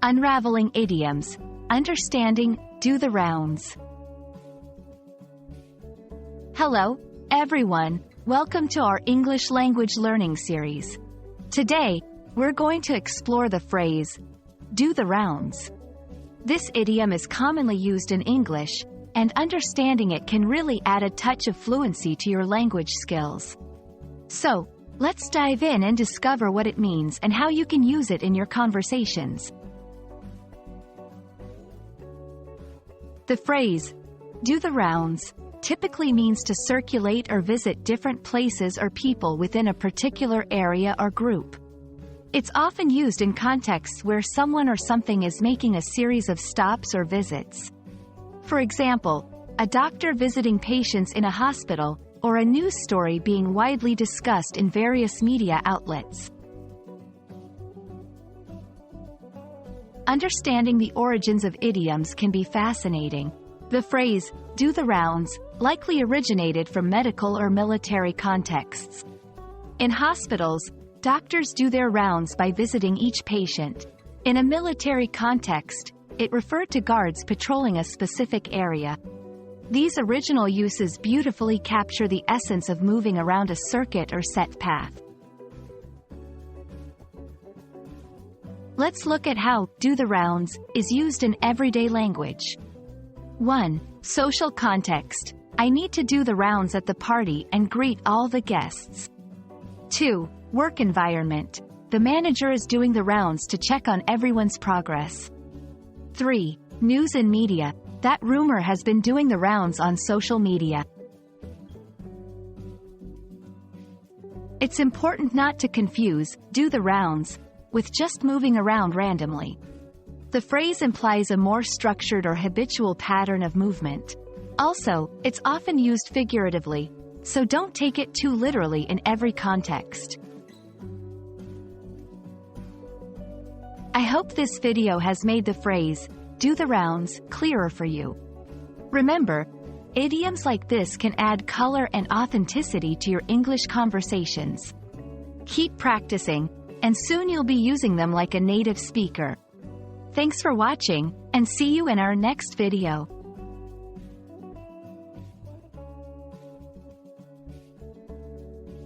Unraveling Idioms. Understanding, do the rounds. Hello, everyone. Welcome to our English language learning series. Today, we're going to explore the phrase, do the rounds. This idiom is commonly used in English, and understanding it can really add a touch of fluency to your language skills. So, let's dive in and discover what it means and how you can use it in your conversations. The phrase, do the rounds, typically means to circulate or visit different places or people within a particular area or group. It's often used in contexts where someone or something is making a series of stops or visits. For example, a doctor visiting patients in a hospital, or a news story being widely discussed in various media outlets. Understanding the origins of idioms can be fascinating. The phrase, do the rounds, likely originated from medical or military contexts. In hospitals, doctors do their rounds by visiting each patient. In a military context, it referred to guards patrolling a specific area. These original uses beautifully capture the essence of moving around a circuit or set path. Let's look at how do the rounds is used in everyday language. 1. Social context. I need to do the rounds at the party and greet all the guests. 2. Work environment. The manager is doing the rounds to check on everyone's progress. 3. News and media. That rumor has been doing the rounds on social media. It's important not to confuse do the rounds with just moving around randomly. The phrase implies a more structured or habitual pattern of movement. Also, it's often used figuratively, so don't take it too literally in every context. I hope this video has made the phrase, do the rounds, clearer for you. Remember, idioms like this can add color and authenticity to your English conversations. Keep practicing, and soon you'll be using them like a native speaker. Thanks for watching, and see you in our next video.